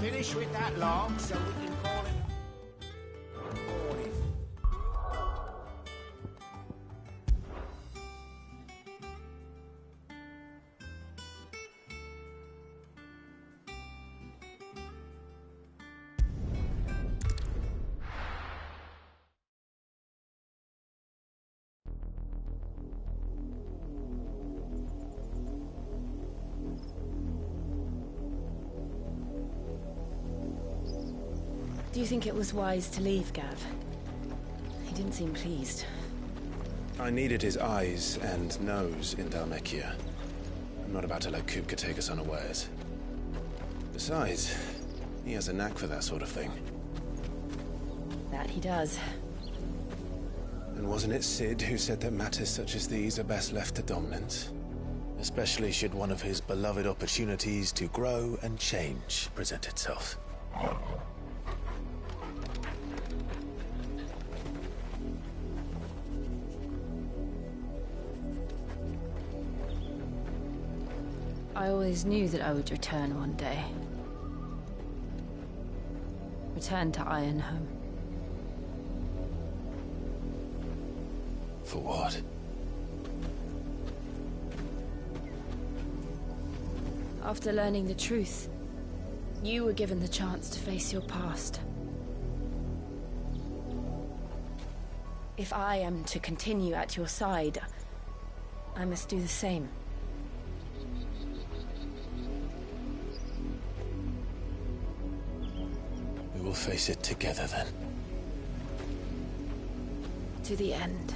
finish with that log so we can call it morning? Do you think it was wise to leave, Gav? He didn't seem pleased. I needed his eyes and nose in Dhalmekia. I'm not about to let Kupka take us unawares. Besides, he has a knack for that sort of thing. That he does. And wasn't it Sid who said that matters such as these are best left to dominance? Especially should one of his beloved opportunities to grow and change present itself. I always knew that I would return one day. Return to Ironhome. For what? After learning the truth, you were given the chance to face your past. If I am to continue at your side, I must do the same. We'll face it together, then. To the end.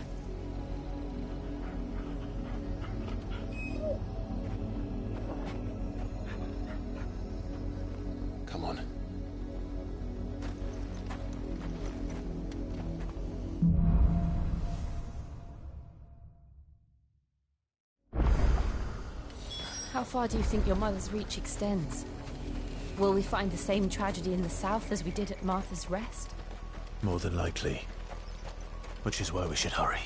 Come on. How far do you think your mother's reach extends? Will we find the same tragedy in the south as we did at Martha's Rest? More than likely. Which is why we should hurry.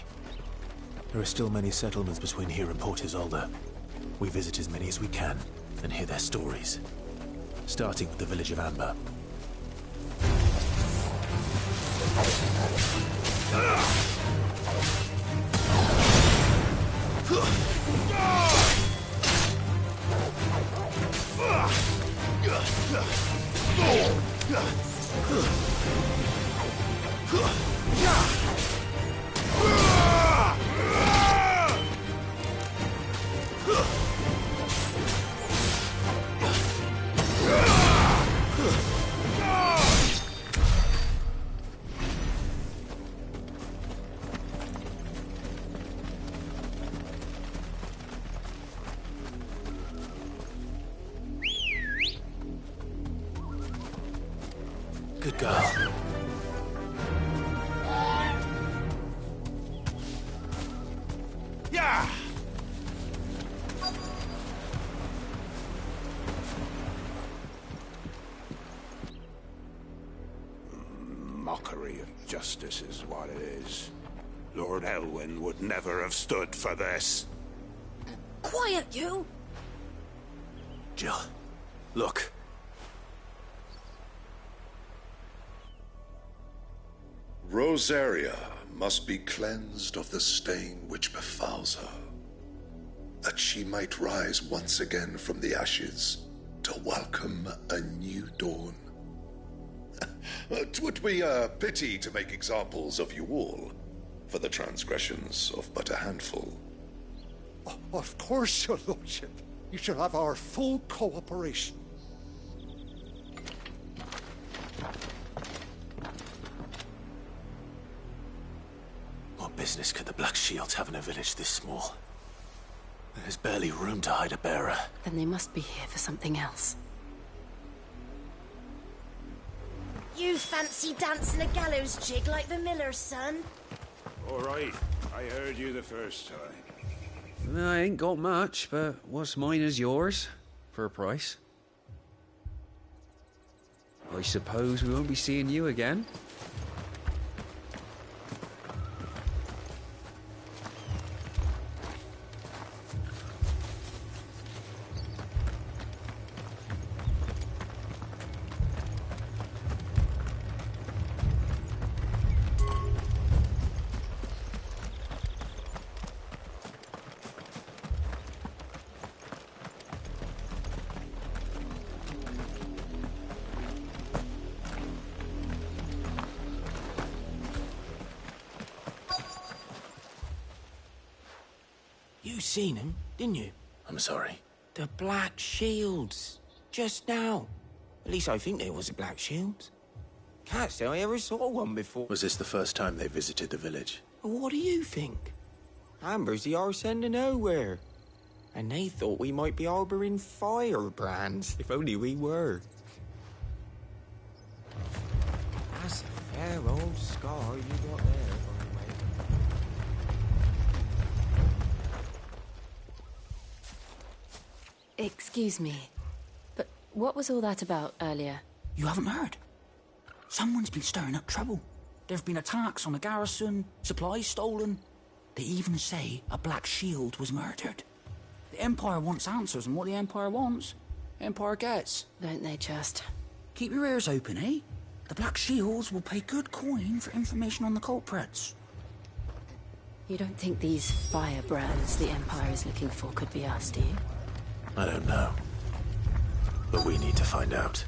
There are still many settlements between here and Port Isolde. We visit as many as we can and hear their stories. Starting with the village of Amber. Good girl. Yeah! Mockery of justice is what it is. Lord Elwyn would never have stood for this. Quiet, you! Jill, look. Rosaria must be cleansed of the stain which befouls her, that she might rise once again from the ashes to welcome a new dawn. 'Twould be a pity to make examples of you all, for the transgressions of but a handful. Of course, your lordship. You shall have our full cooperation. What business could the Black Shields have in a village this small? There's barely room to hide a bearer. Then they must be here for something else. You fancy dancing a gallows jig like the miller's son? All right, I heard you the first time. I ain't got much, but what's mine is yours, for a price. I suppose we won't be seeing you again? You seen him, didn't you? I'm sorry. The Black Shields. Just now. At least I think there was a Black Shield. Can't say I ever saw one before. Was this the first time they visited the village? What do you think? Amber's the arse end of nowhere. And they thought we might be harbouring firebrands. If only we were. That's a fair old scar you got there, by the way. Excuse me, but what was all that about earlier? You haven't heard? Someone's been stirring up trouble. There have been attacks on the garrison, supplies stolen. They even say a Black Shield was murdered. The Empire wants answers, and what the Empire wants, Empire gets. Don't they just? Keep your ears open, eh? The Black Shields will pay good coin for information on the culprits. You don't think these firebrands the Empire is looking for could be us, do you? I don't know. But we need to find out.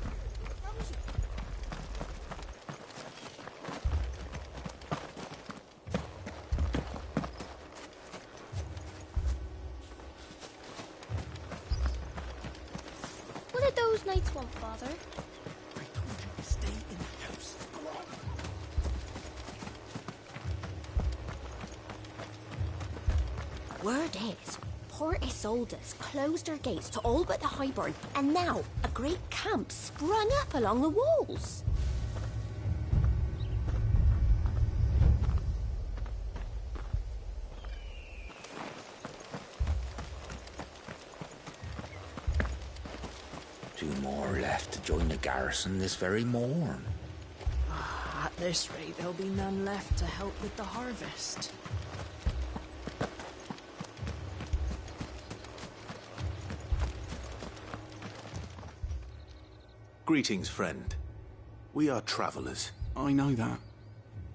What did those knights want, Father? I told you to stay in the house. Go on. Word is, Port Isolde's closed their gates to all but the Highborn, and now a great camp sprung up along the walls. Two more left to join the garrison this very morn. At this rate, there'll be none left to help with the harvest. Greetings, friend. We are travelers. I know that.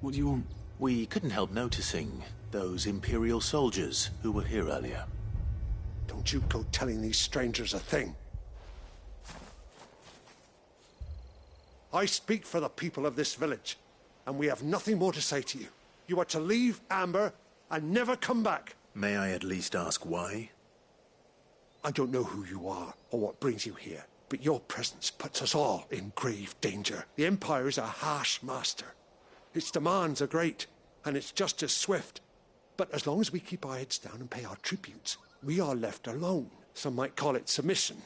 What do you want? We couldn't help noticing those Imperial soldiers who were here earlier. Don't you go telling these strangers a thing. I speak for the people of this village, and we have nothing more to say to you. You are to leave Amber and never come back. May I at least ask why? I don't know who you are or what brings you here, but your presence puts us all in grave danger. The Empire is a harsh master. Its demands are great, and its justice swift. But as long as we keep our heads down and pay our tributes, we are left alone. Some might call it submission.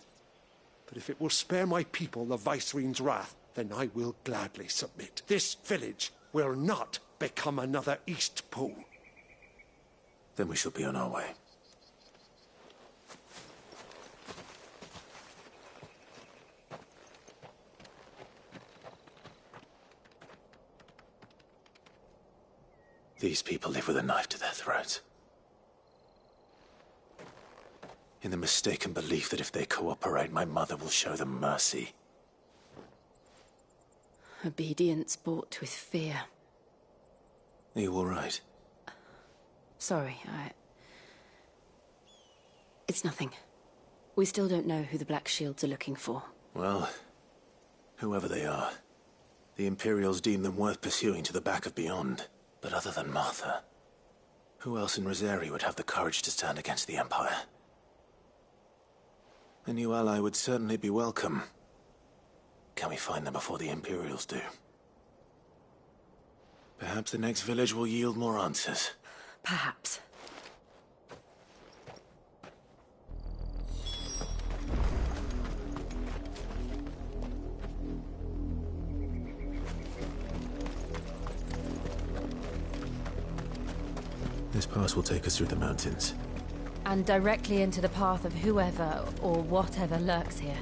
But if it will spare my people the Viceroy's wrath, then I will gladly submit. This village will not become another East Pool. Then we shall be on our way. These people live with a knife to their throats. In the mistaken belief that if they cooperate, my mother will show them mercy. Obedience bought with fear. Are you all right? Sorry, It's nothing. We still don't know who the Black Shields are looking for. Well, whoever they are, the Imperials deem them worth pursuing to the back of beyond. But other than Martha, who else in Rosari would have the courage to stand against the Empire? A new ally would certainly be welcome. Can we find them before the Imperials do? Perhaps the next village will yield more answers. Perhaps. This pass will take us through the mountains. And directly into the path of whoever or whatever lurks here.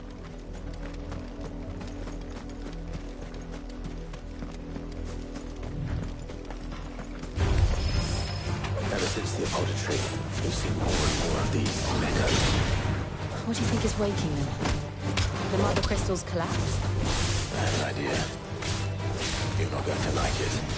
Ever since the apothecary, we've seen more and more of these echoes. What do you think is waking them? The mother crystals collapse? I have an idea. You're not going to like it.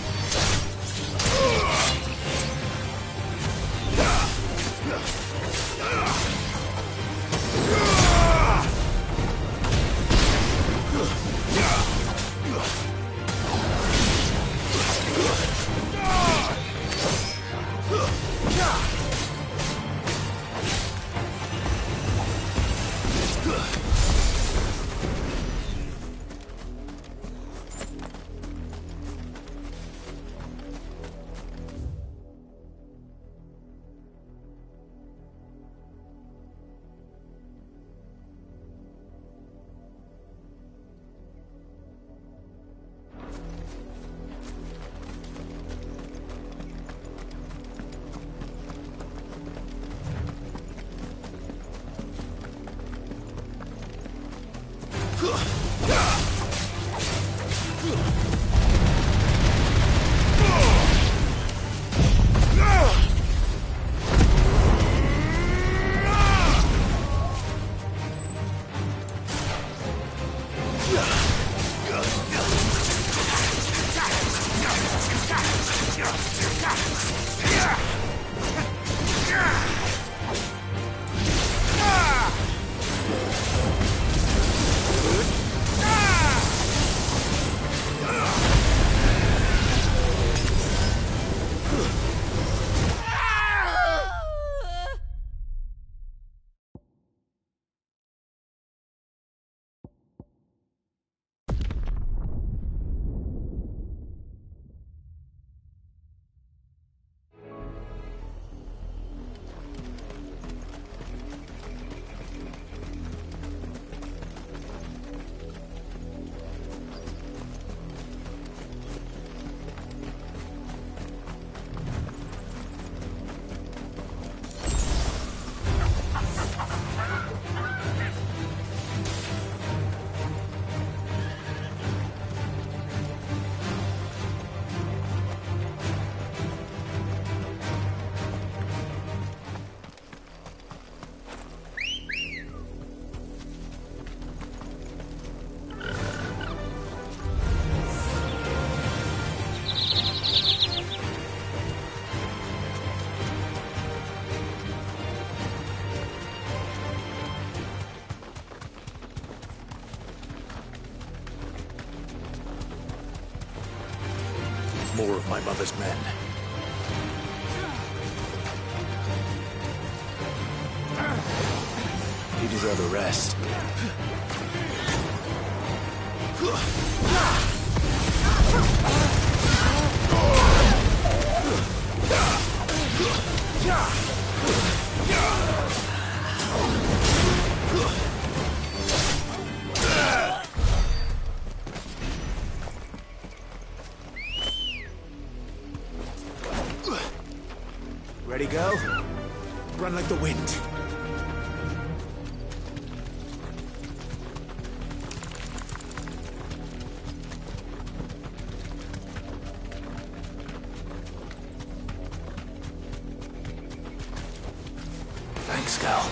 More of my mother's men. You deserve a rest. Ready, go? Run like the wind. Thanks, Gal.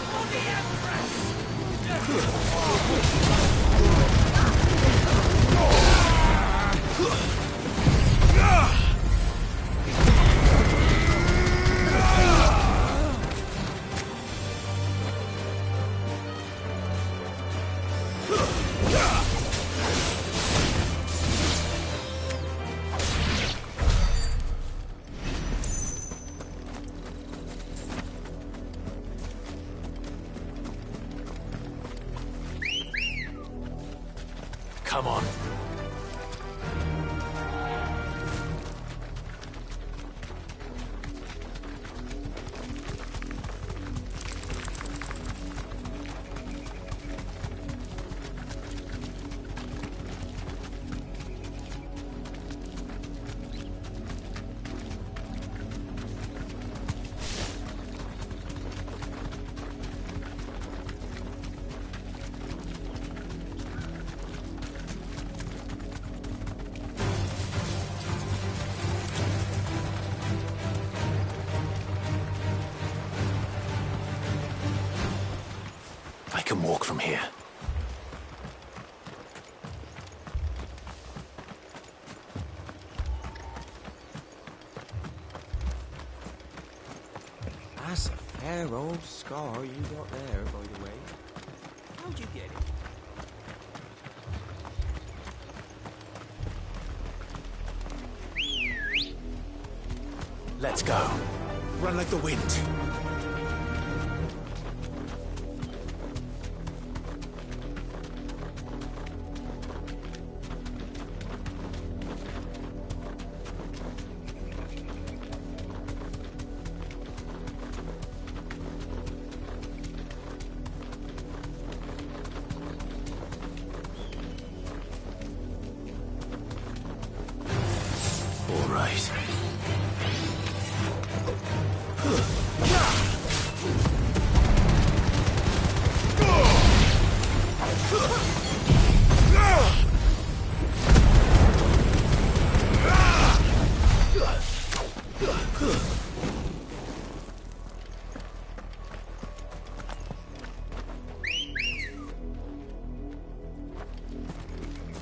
Come on. I can walk from here. That's a fair old scar you got there, by the way. How'd you get it? Let's go. Run like the wind. All right.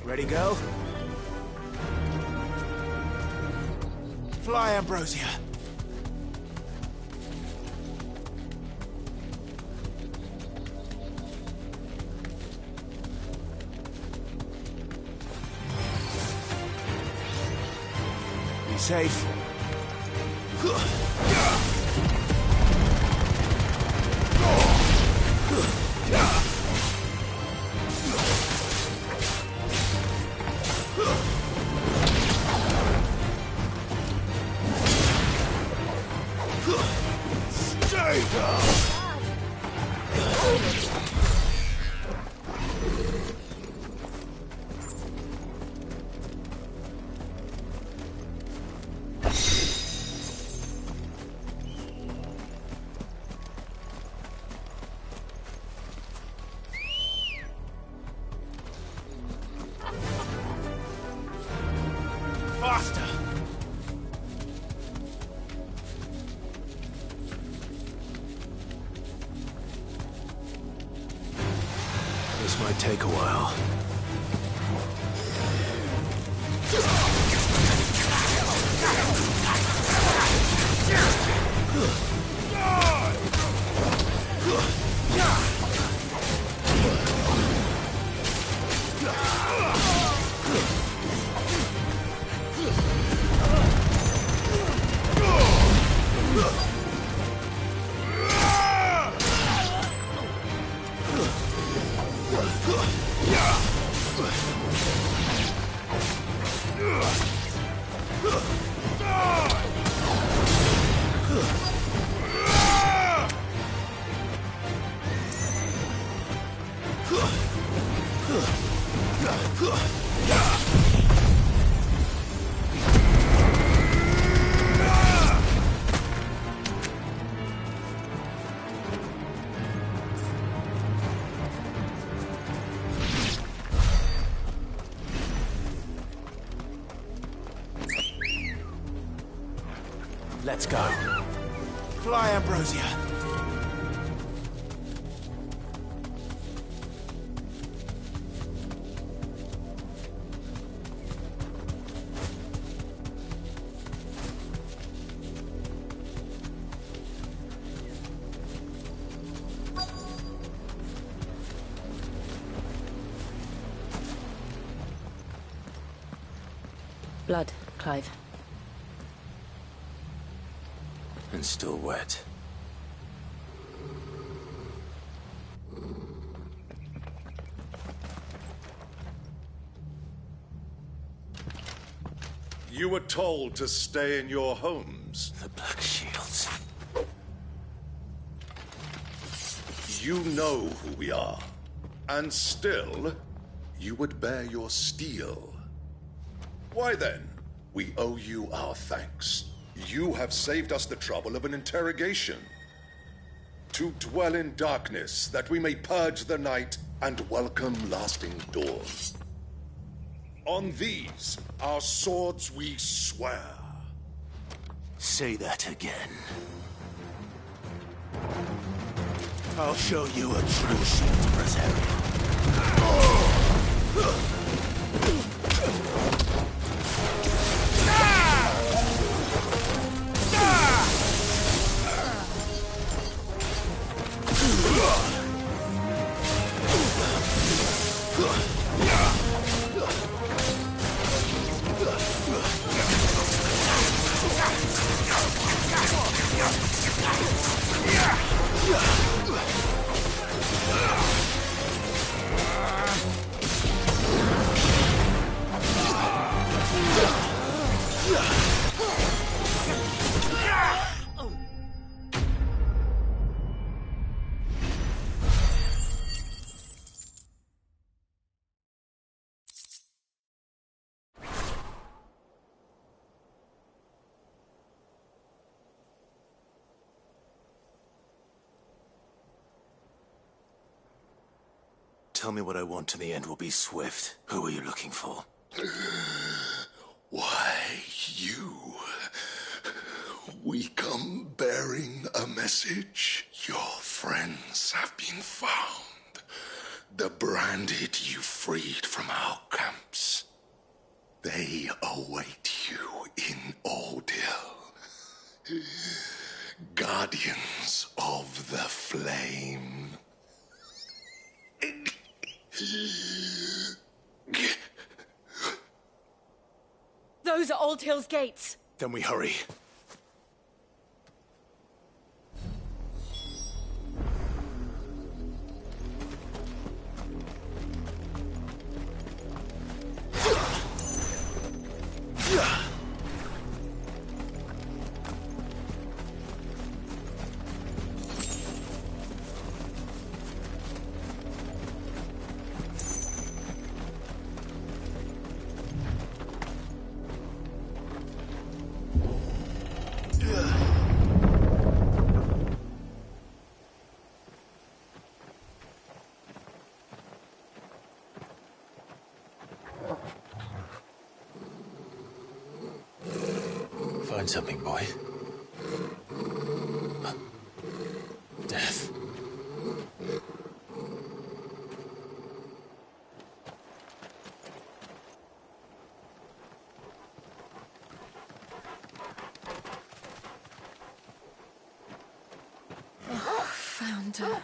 Ready, go? Fly, Ambrosia. safe. Stay down! Faster! This might take a while. Let's go. Fly, Ambrosia. Blood, Clive. And still wet. You were told to stay in your homes. The Black Shields. You know who we are. And still, you would bear your steel. Why then? We owe you our thanks. You have saved us the trouble of an interrogation. To dwell in darkness, that we may purge the night and welcome lasting dawn. On these, our swords we swear. Say that again. I'll show you a true shield Brazilian. Tell me what I want and the end will be swift. Who are you looking for? Why, you. We come bearing a message. Your friends have been found. The branded you freed from our camps. They await you in Oldhill. Guardians of the Flame. Those are Old Hill's gates. Then we hurry. Find something, boy. Death. Oh, found her.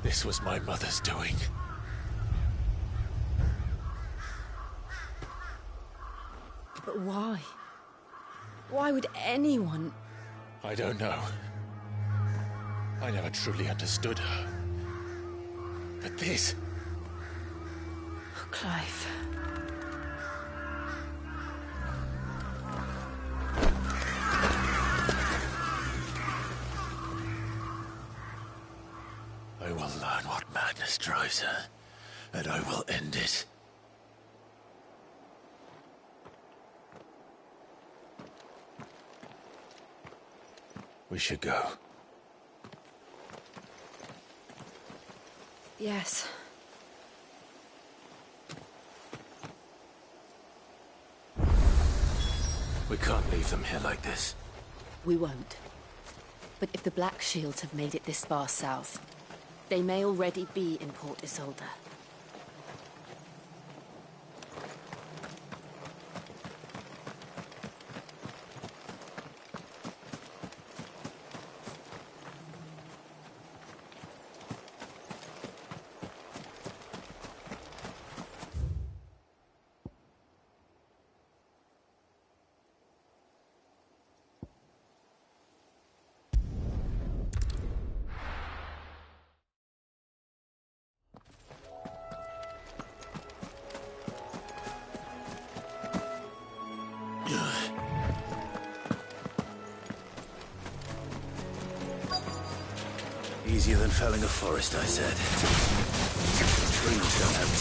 This was my mother's doing. But why? Why would anyone... I don't know. I never truly understood her. But this... Oh, Clive. I will learn what madness drives her, and I will end it. We should go. Yes. We can't leave them here like this. We won't. But if the Black Shields have made it this far south, they may already be in Port Isolde. Easier than felling a forest, I said. Trees don't have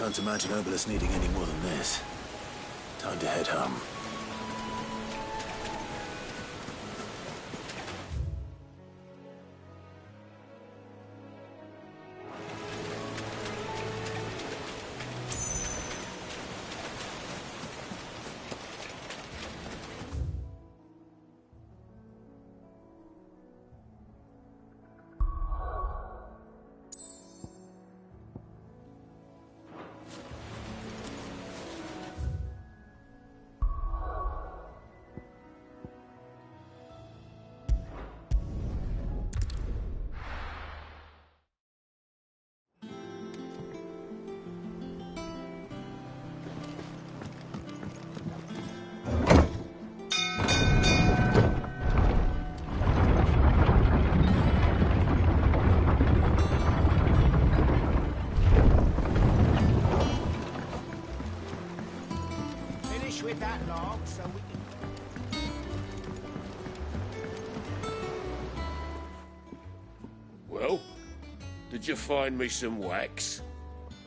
Can't imagine Obelisk needing any more than this. Time to head home. Well, did you find me some wax?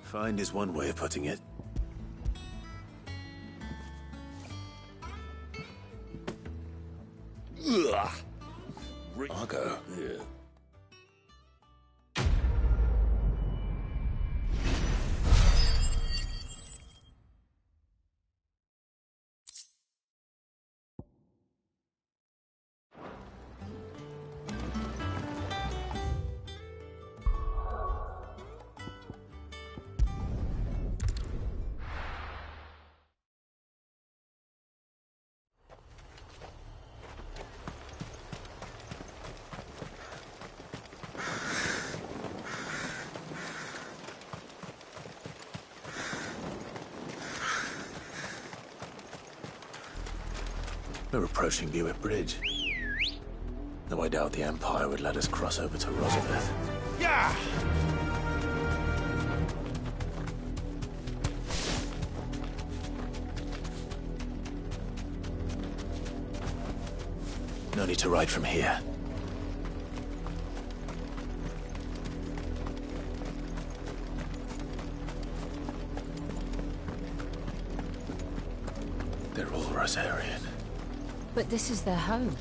Find is one way of putting it. Ugh. Argo. Yeah. We're approaching Buick Bridge. Though I doubt the Empire would let us cross over to Rosabeth. Yeah! No need to ride from here. They're all Rosarian. But this is their home.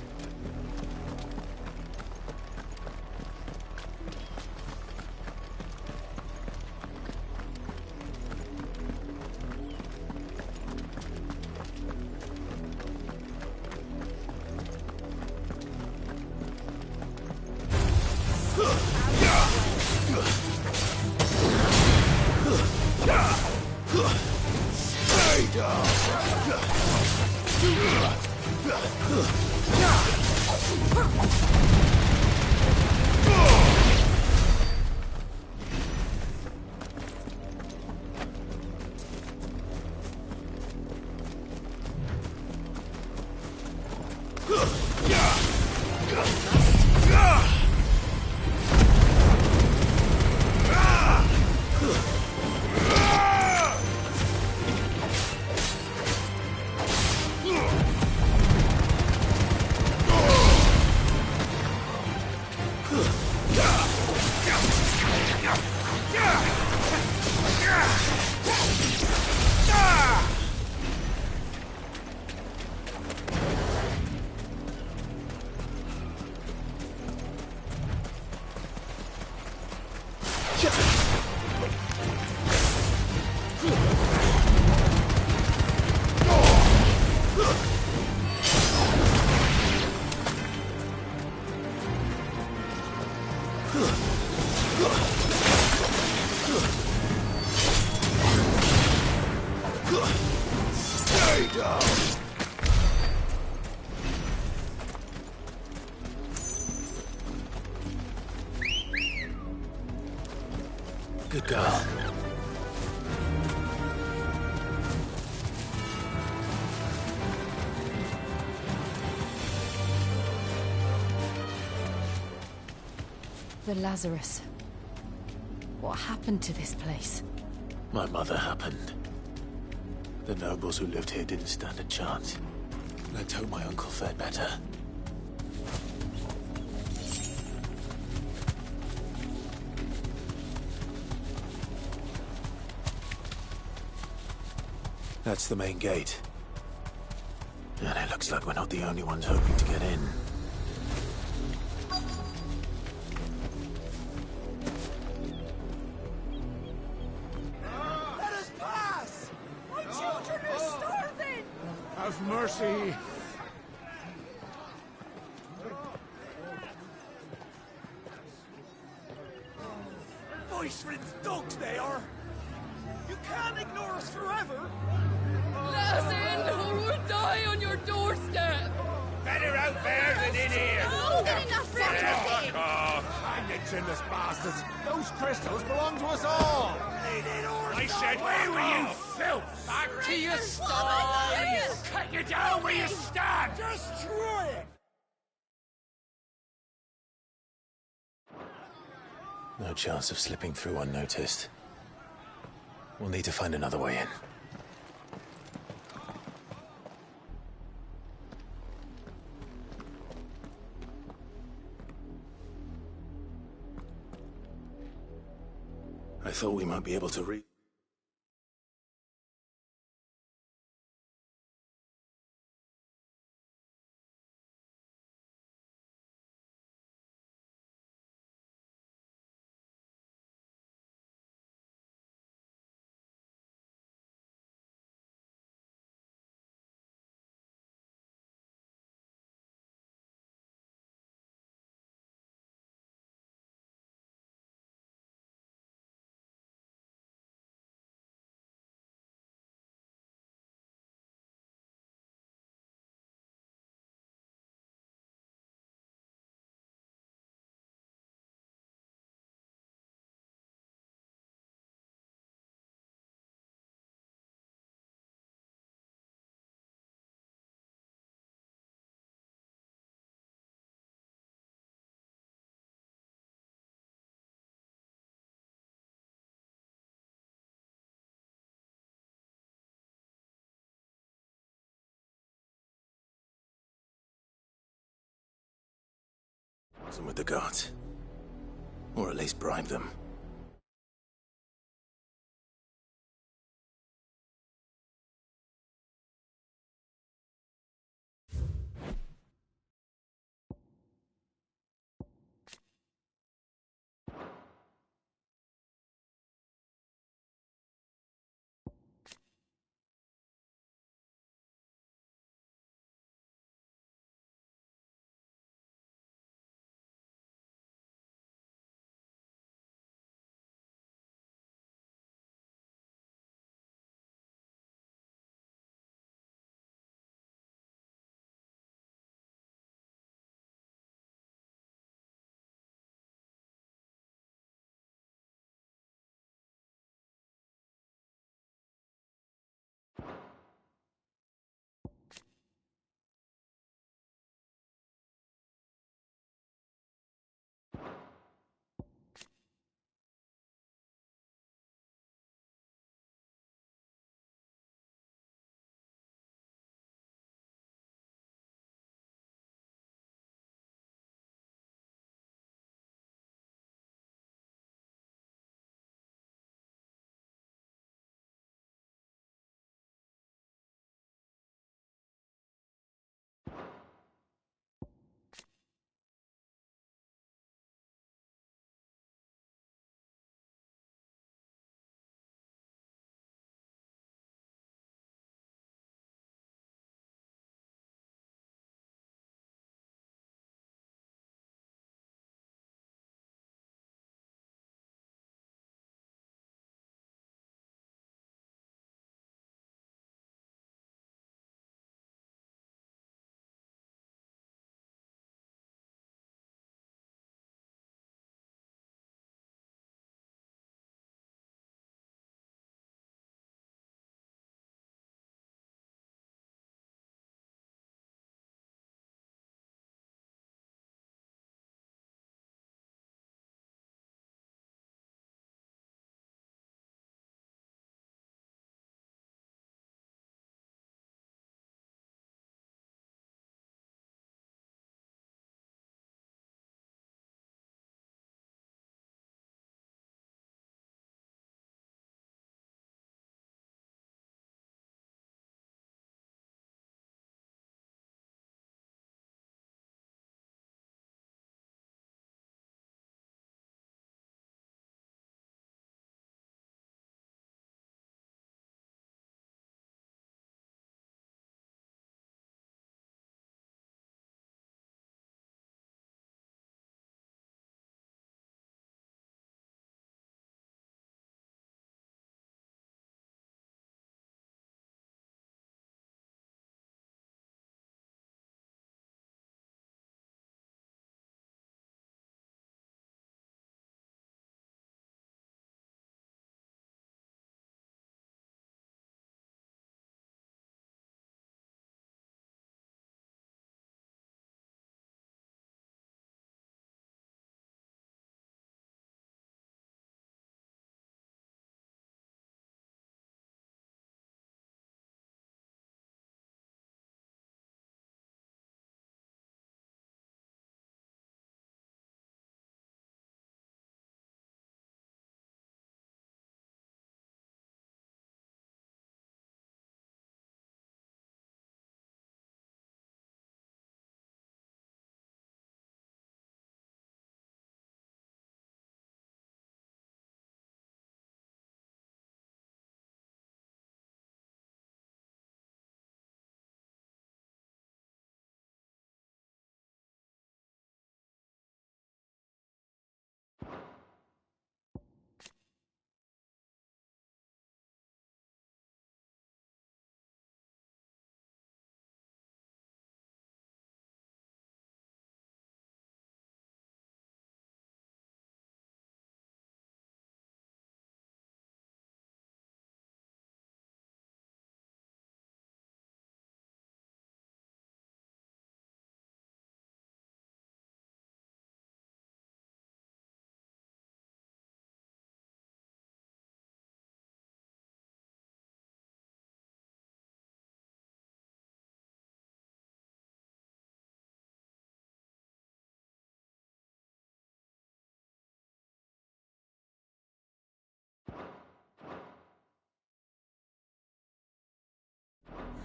Good girl. The Lazarus. What happened to this place? My mother happened. The nobles who lived here didn't stand a chance. Let's hope my uncle fared better. That's the main gate. And it looks like we're not the only ones hoping to get in. Let us pass! My children are starving! Have mercy! Voice-riddled dogs they are! You can't ignore us forever! Let us in, or we'll die on your doorstep! Better out there than in here! Fuck off! Hang the chinless bastards! Those crystals belong to us all! I said, where were you, filth? Back to your sties! Cut you down where you stand! Destroy it! No chance of slipping through unnoticed. We'll need to find another way in. I thought we might be able to read. Wasn't with the guards. Or at least bribe them.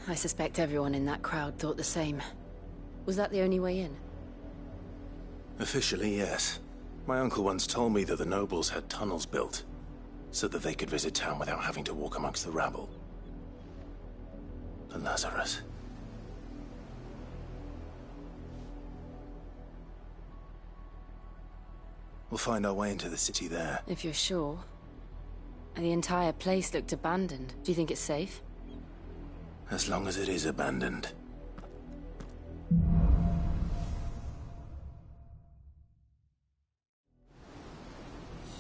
I suspect everyone in that crowd thought the same. Was that the only way in? Officially, yes. My uncle once told me that the nobles had tunnels built, so that they could visit town without having to walk amongst the rabble. The Lazarus. We'll find our way into the city there. If you're sure. The entire place looked abandoned. Do you think it's safe? As long as it is abandoned.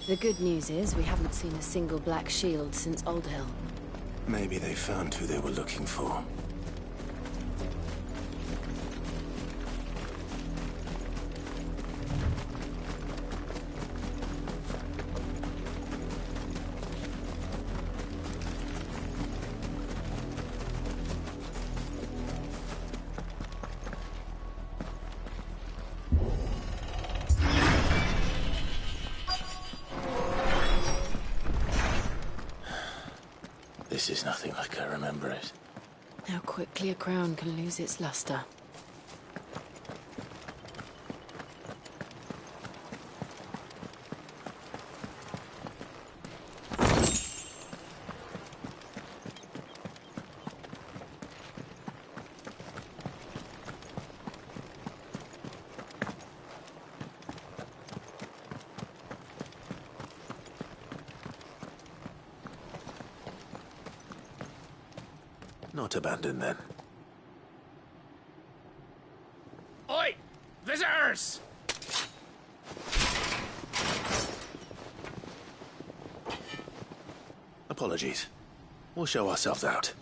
The good news is we haven't seen a single black shield since Old Hill. Maybe they found who they were looking for. This is nothing like I remember it. How quickly a crown can lose its luster. Not abandoned, then. Oi! Visitors! Apologies. We'll show ourselves out.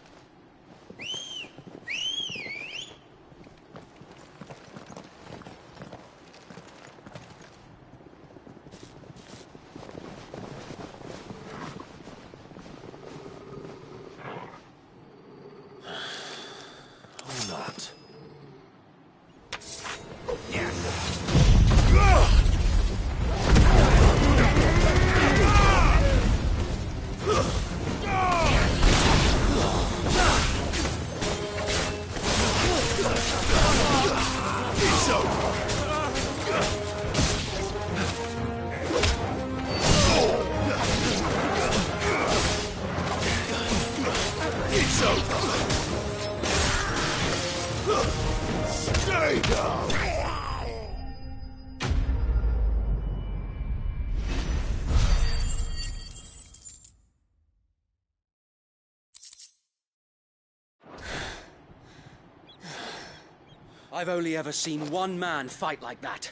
I've only ever seen one man fight like that.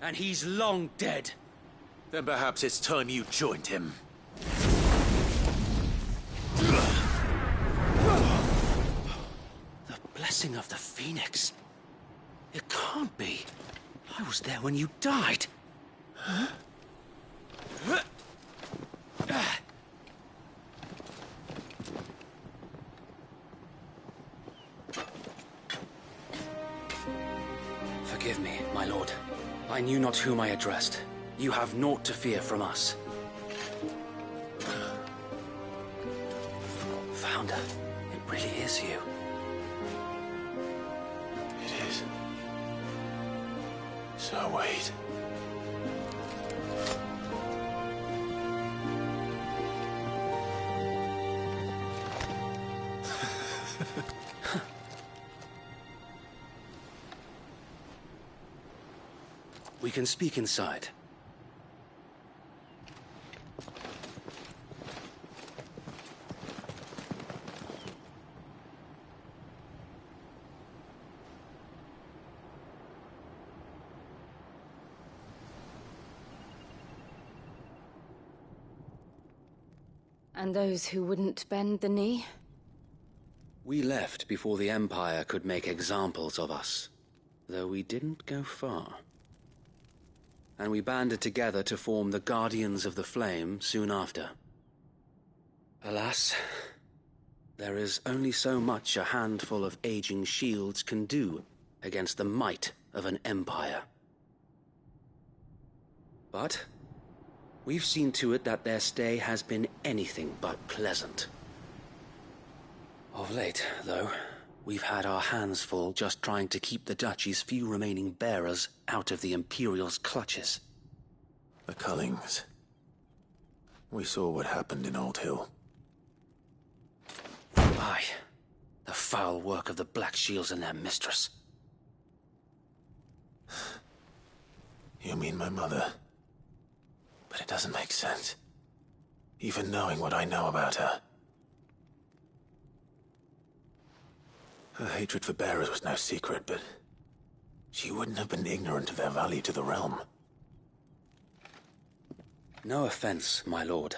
And he's long dead. Then perhaps it's time you joined him. The blessing of the Phoenix. It can't be. I was there when you died. Huh? Forgive me, my lord. I knew not whom I addressed. You have naught to fear from us. Founder, it really is you. It is. So wait. We can speak inside. And those who wouldn't bend the knee? We left before the Empire could make examples of us, though we didn't go far. And we banded together to form the Guardians of the Flame soon after. Alas, there is only so much a handful of aging shields can do against the might of an empire. But we've seen to it that their stay has been anything but pleasant. Of late, though, we've had our hands full just trying to keep the Duchy's few remaining bearers out of the Imperial's clutches. The Cullings. We saw what happened in Old Hill. Aye. The foul work of the Black Shields and their mistress. You mean my mother? But it doesn't make sense. Even knowing what I know about her. Her hatred for bearers was no secret, but she wouldn't have been ignorant of their value to the realm. No offense, my lord.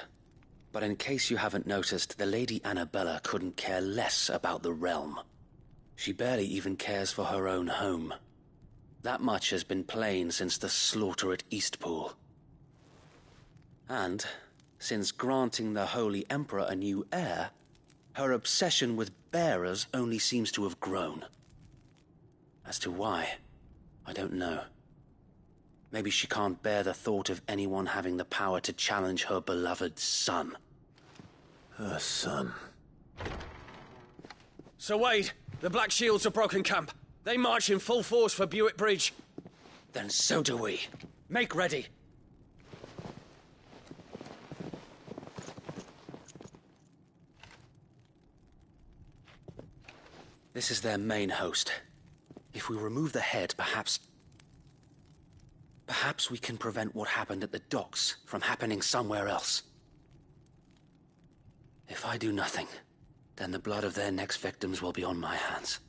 But in case you haven't noticed, the Lady Annabella couldn't care less about the realm. She barely even cares for her own home. That much has been plain since the slaughter at Eastpool. And, since granting the Holy Emperor a new heir, her obsession with bearers only seems to have grown. As to why, I don't know. Maybe she can't bear the thought of anyone having the power to challenge her beloved son. Her son. Sir Wade, the Black Shields have broken camp. They march in full force for Buick Bridge. Then so do we. Make ready. This is their main host. If we remove the head, perhaps we can prevent what happened at the docks from happening somewhere else. If I do nothing, then the blood of their next victims will be on my hands.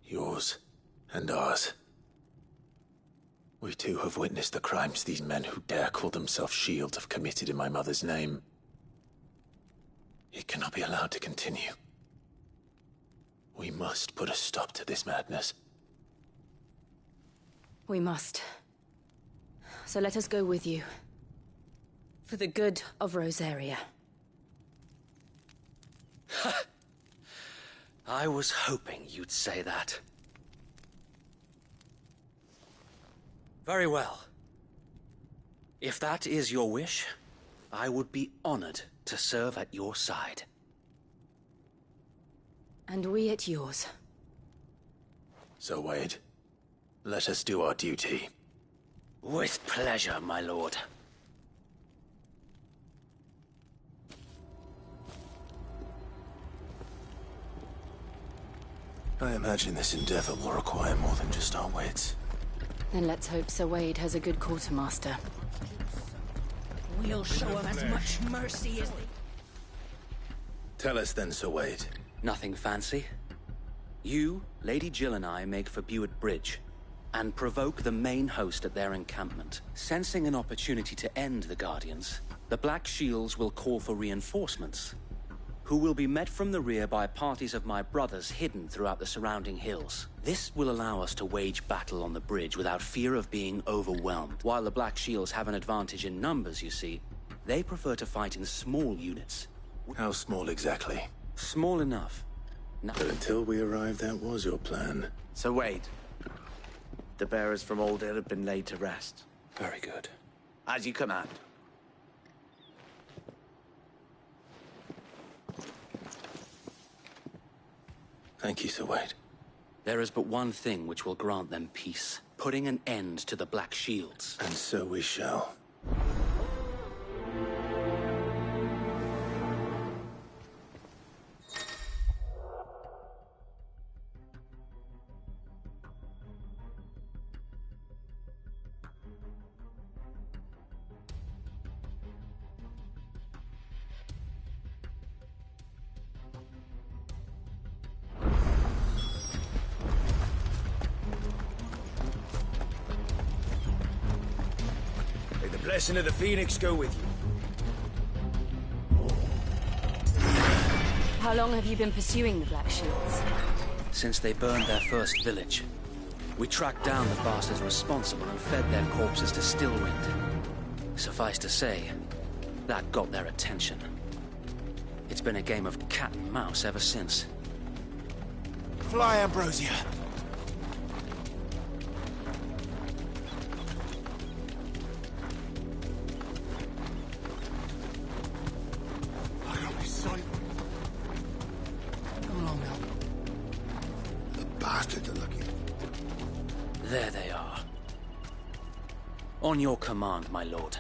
Yours and ours. We too have witnessed the crimes these men who dare call themselves shields have committed in my mother's name. It cannot be allowed to continue. We must put a stop to this madness. We must. So let us go with you. For the good of Rosaria. I was hoping you'd say that. Very well. If that is your wish, I would be honored to serve at your side. And we at yours. So, Wade, let us do our duty. With pleasure, my lord. I imagine this endeavor will require more than just our wits. Then let's hope Sir Wade has a good quartermaster. We'll show him as much mercy as they... Tell us then, Sir Wade. Nothing fancy. You, Lady Jill and I make for Buick Bridge, and provoke the main host at their encampment. Sensing an opportunity to end the Guardians, the Black Shields will call for reinforcements, who will be met from the rear by parties of my brothers hidden throughout the surrounding hills. This will allow us to wage battle on the bridge without fear of being overwhelmed. While the Black Shields have an advantage in numbers, you see, they prefer to fight in small units. How small exactly? Small enough. But until we arrived, that was your plan. So Wade, the bearers from Old Hill have been laid to rest. Very good. As you command. Thank you, Sir Wade. There is but one thing which will grant them peace. Putting an end to the Black Shields. And so we shall. Blessing of the Phoenix go with you. How long have you been pursuing the Black Shields? Since they burned their first village. We tracked down the bastards responsible and fed their corpses to Stillwind. Suffice to say, that got their attention. It's been a game of cat and mouse ever since. Fly, Ambrosia! bastards are looking. There they are. On your command, my lord.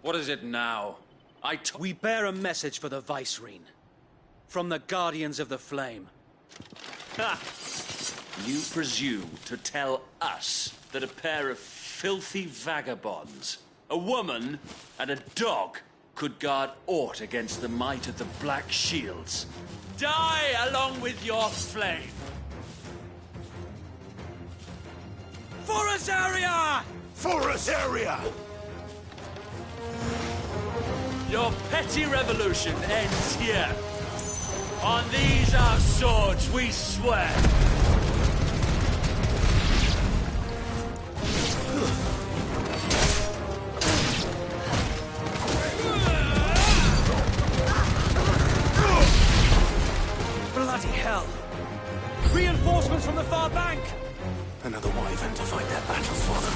What is it now? We bear a message for the Vicereine. From the Guardians of the Flame. Ha! You presume to tell us that a pair of filthy vagabonds, a woman and a dog, could guard aught against the might of the Black Shields? Die along with your flame! For Azaria! For Azaria! Your petty revolution ends here. On these our swords we swear. Bloody hell! Reinforcements from the far bank! Another wyvern to fight their battles for them.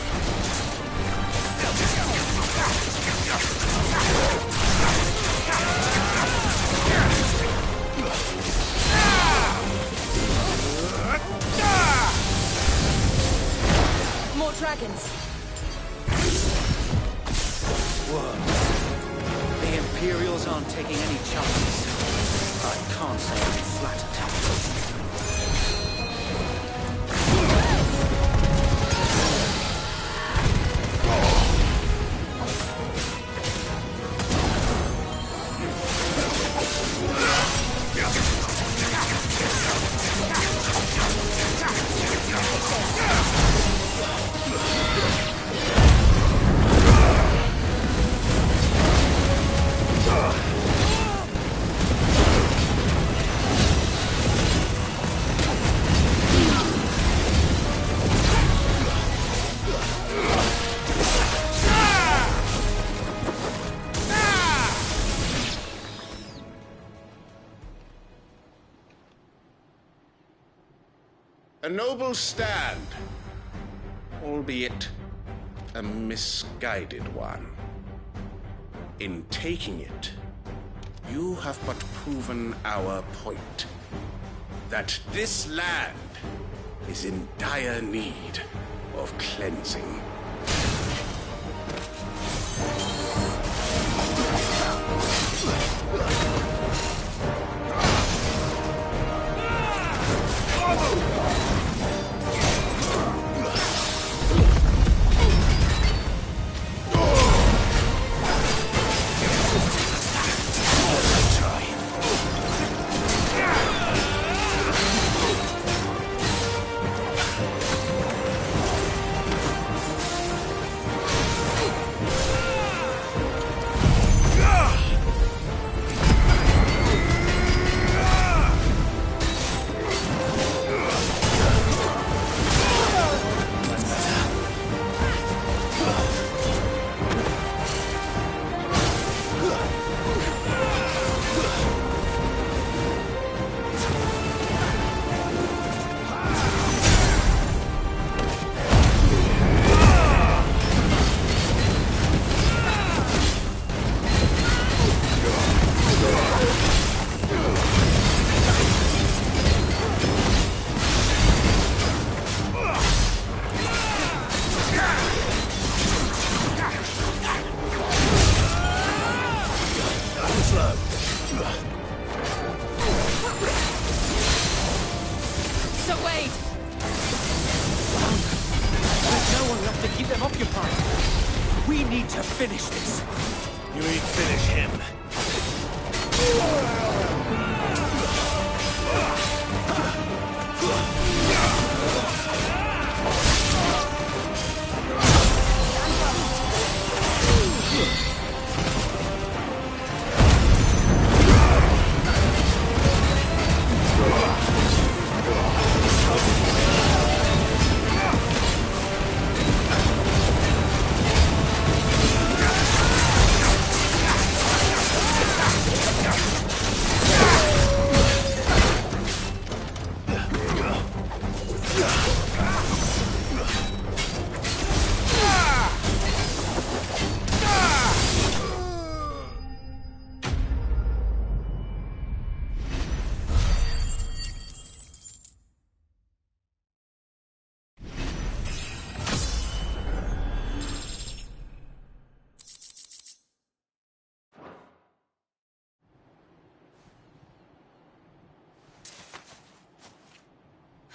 More dragons. Whoa. The Imperials aren't taking any chances. I can't say I'm flattered. A noble stand, albeit a misguided one. In taking it, you have but proven our point, that this land is in dire need of cleansing. Finish this. You ain't finish him.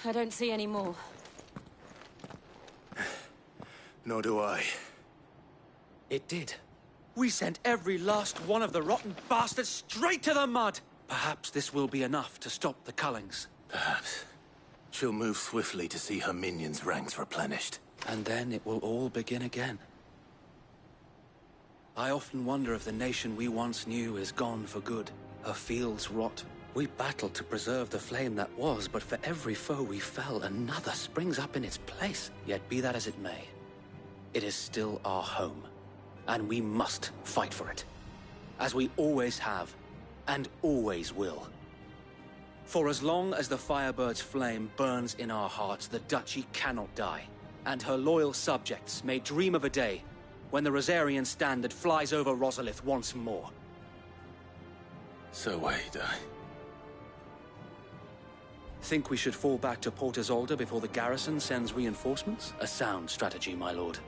I don't see any more. Nor do I. It did. We sent every last one of the rotten bastards straight to the mud! Perhaps this will be enough to stop the Cullings. Perhaps. She'll move swiftly to see her minions' ranks replenished. And then it will all begin again. I often wonder if the nation we once knew is gone for good. Her fields rot. We battled to preserve the flame that was, but for every foe we fell, another springs up in its place. Yet be that as it may, it is still our home, and we must fight for it. As we always have, and always will. For as long as the Firebird's flame burns in our hearts, the Duchy cannot die, and her loyal subjects may dream of a day when the Rosarian standard flies over Rosalith once more. So wait, Think we should fall back to Port Isolde before the garrison sends reinforcements? A sound strategy, my lord.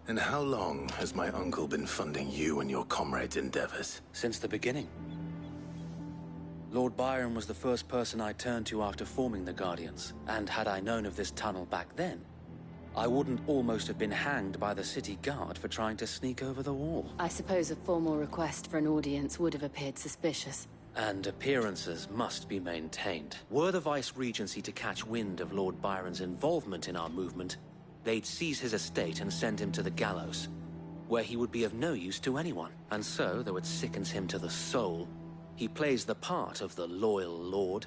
And how long has my uncle been funding you and your comrades' endeavors? Since the beginning. Lord Byron was the first person I turned to after forming the Guardians, and had I known of this tunnel back then, I wouldn't almost have been hanged by the city guard for trying to sneak over the wall. I suppose a formal request for an audience would have appeared suspicious. And appearances must be maintained. Were the Vice-Regency to catch wind of Lord Byron's involvement in our movement, they'd seize his estate and send him to the gallows, where he would be of no use to anyone. And so, though it sickens him to the soul, he plays the part of the loyal lord,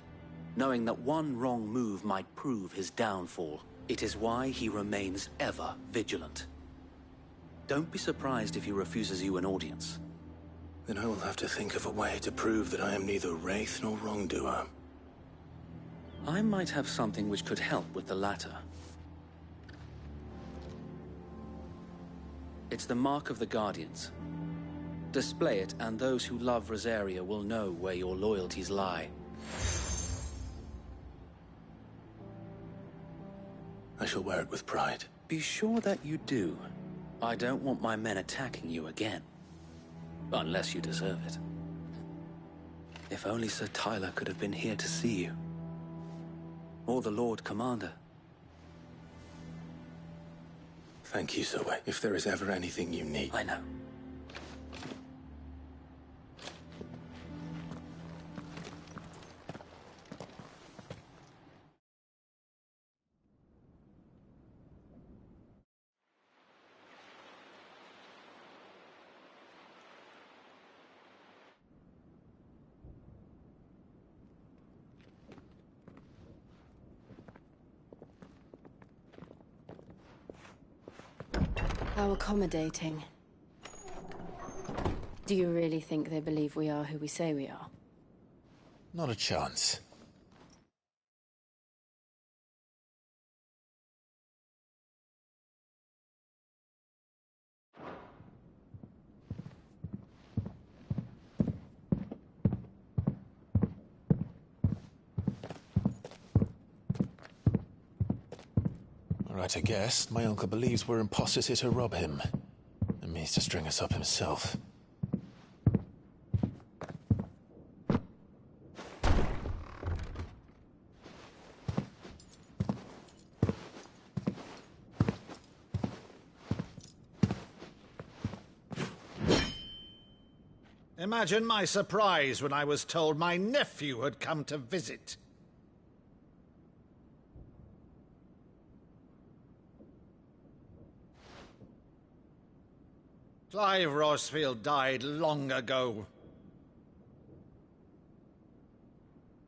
knowing that one wrong move might prove his downfall. It is why he remains ever vigilant. Don't be surprised if he refuses you an audience. Then I will have to think of a way to prove that I am neither wraith nor wrongdoer. I might have something which could help with the latter. It's the mark of the Guardians. Display it, and those who love Rosaria will know where your loyalties lie. I shall wear it with pride. Be sure that you do. I don't want my men attacking you again. Unless you deserve it. If only Sir Tyler could have been here to see you. Or the Lord Commander. Thank you, Zoe. If there is ever anything you need... I know. How accommodating. Do you really think they believe we are who we say we are? Not a chance. Right, I guess. My uncle believes we're imposters here to rob him. And means to string us up himself. Imagine my surprise when I was told my nephew had come to visit. Clive Rosfield died long ago.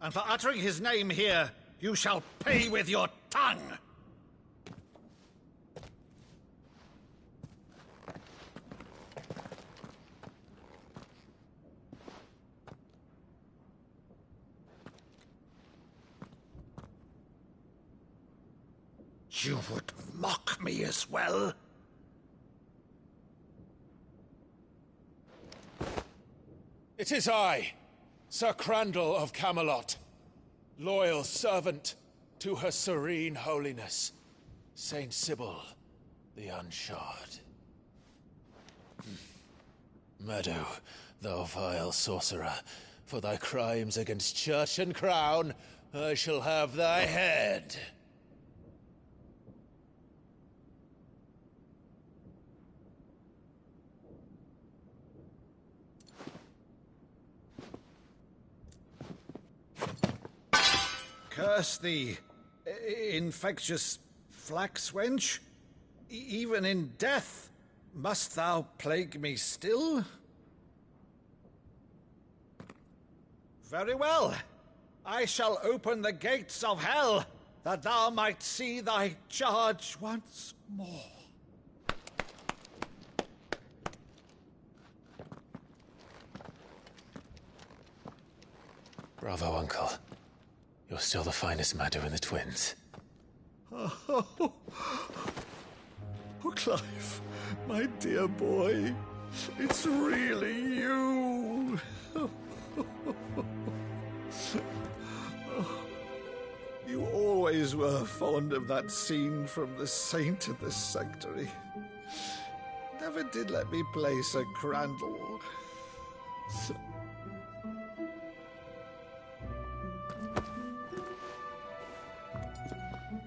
And for uttering his name here, you shall pay with your tongue! You would mock me as well? It is I, Sir Crandall of Camelot, loyal servant to Her Serene Holiness, Saint Sybil the Unshod. Meadow, thou vile sorcerer, for thy crimes against church and crown, I shall have thy head. Curse thee, infectious flax wench. Even in death, must thou plague me still? Very well. I shall open the gates of hell, that thou might see thy charge once more. Bravo, Uncle. You're still the finest Maddo in the twins. Oh, Clive, my dear boy, it's really you. You always were fond of that scene from The Saint in the Sanctuary. Never did let me play Sir Crandall.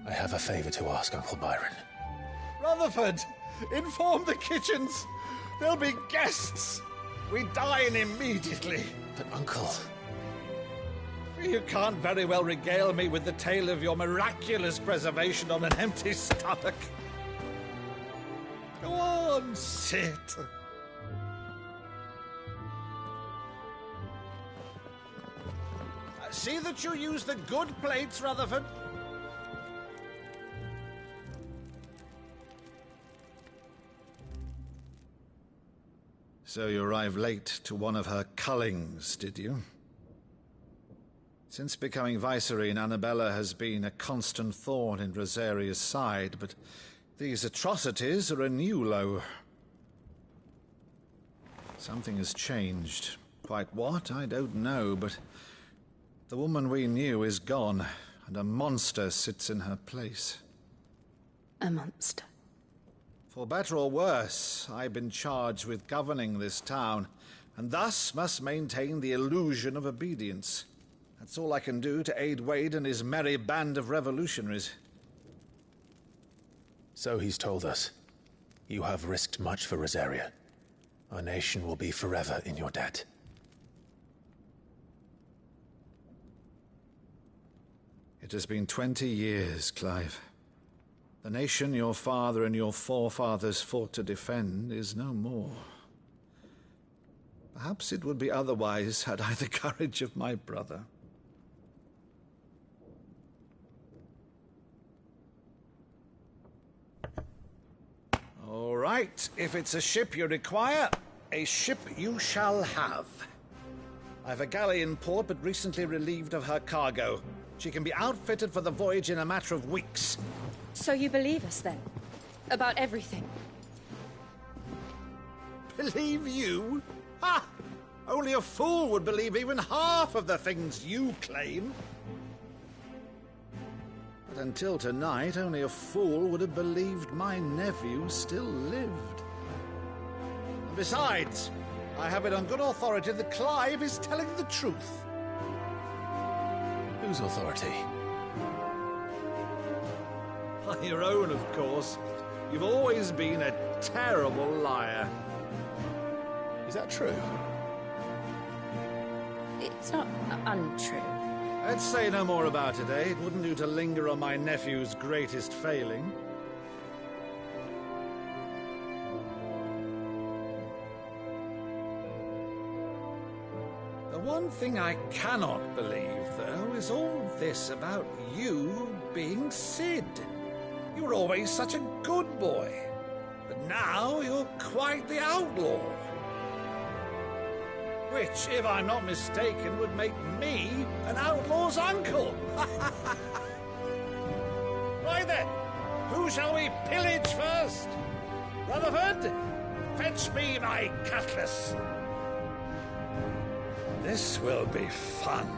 I have a favor to ask, Uncle Byron. Rutherford, inform the kitchens. There'll be guests. We dine immediately. But, Uncle... You can't very well regale me with the tale of your miraculous preservation on an empty stomach. Go on, sit. See that you use the good plates, Rutherford. So you arrived late to one of her cullings, did you? Since becoming Vicereine, Annabella has been a constant thorn in Rosaria's side, but these atrocities are a new low. Something has changed. Quite what, I don't know, but the woman we knew is gone, and a monster sits in her place. A monster? For better or worse, I've been charged with governing this town, and thus must maintain the illusion of obedience. That's all I can do to aid Wade and his merry band of revolutionaries. So he's told us. You have risked much for Rosaria. Our nation will be forever in your debt. It has been 20 years, Clive. The nation your father and your forefathers fought to defend is no more. Perhaps it would be otherwise had I the courage of my brother. All right, if it's a ship you require, a ship you shall have. I've a galley in port, but recently relieved of her cargo. She can be outfitted for the voyage in a matter of weeks. So you believe us, then? About everything? Believe you? Ha! Only a fool would believe even half of the things you claim. But until tonight, only a fool would have believed my nephew still lived. And besides, I have it on good authority that Clive is telling the truth. Whose authority? On your own, of course. You've always been a terrible liar. Is that true? It's not untrue. Let's say no more about it, eh? It wouldn't do to linger on my nephew's greatest failing. The one thing I cannot believe, though, is all this about you being Sid. You were always such a good boy, but now you're quite the outlaw. Which, if I'm not mistaken, would make me an outlaw's uncle. Why then, Who shall we pillage first? Rutherford, fetch me my cutlass. This will be fun.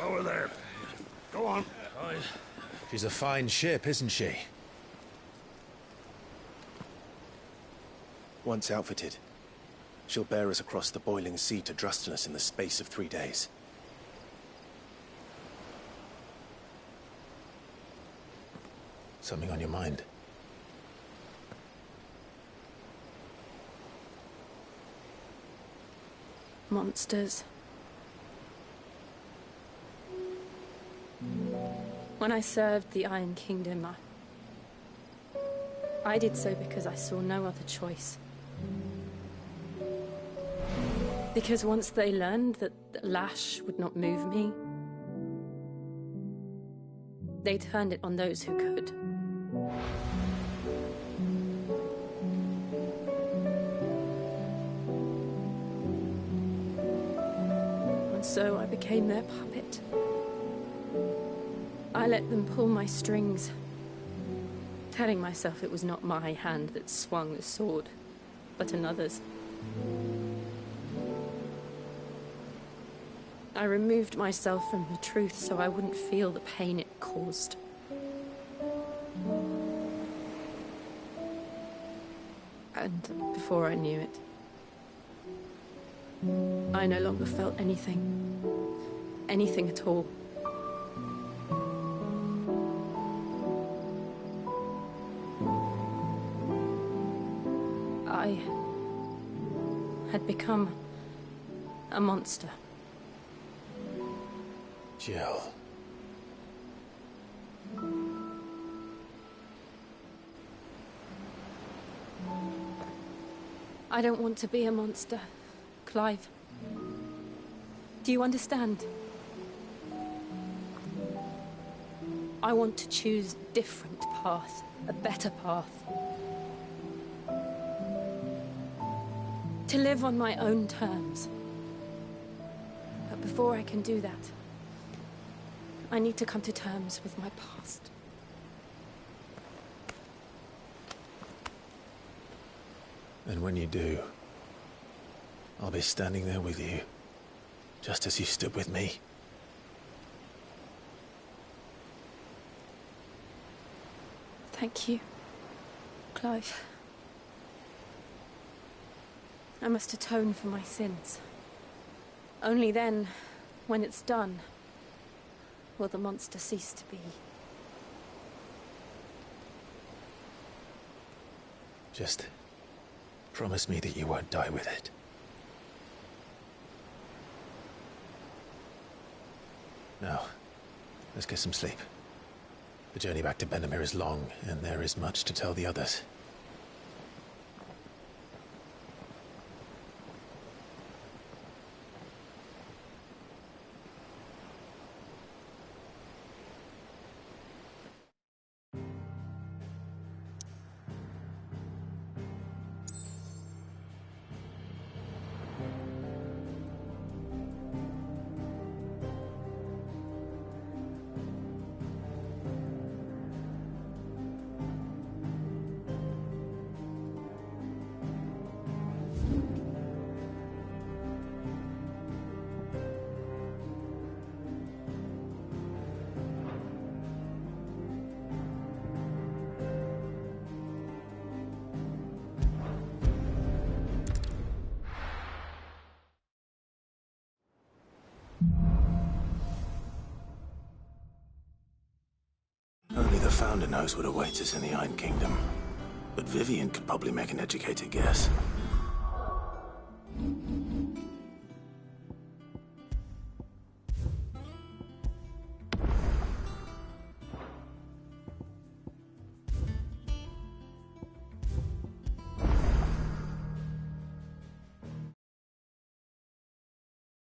Over there. Go on. She's a fine ship, isn't she? Once outfitted, she'll bear us across the boiling sea to Drustinus in the space of 3 days. Something on your mind? Monsters. When I served the Iron Kingdom, I did so because I saw no other choice. Because once they learned that the lash would not move me, they turned it on those who could. And so I became their puppet. I let them pull my strings, telling myself it was not my hand that swung the sword, but another's. I removed myself from the truth so I wouldn't feel the pain it caused. And before I knew it, I no longer felt anything. Anything at all. I had become a monster. Jill. I don't want to be a monster, Clive. Do you understand? I want to choose a different path, a better path. To live on my own terms. But before I can do that, I need to come to terms with my past. And when you do, I'll be standing there with you, just as you stood with me. Thank you, Clive. I must atone for my sins. Only then, when it's done, will the monster cease to be. Just promise me that you won't die with it. Now, let's get some sleep. The journey back to Benamir is long, and there is much to tell the others. Only the Founder knows what awaits us in the Iron Kingdom. But Vivian could probably make an educated guess.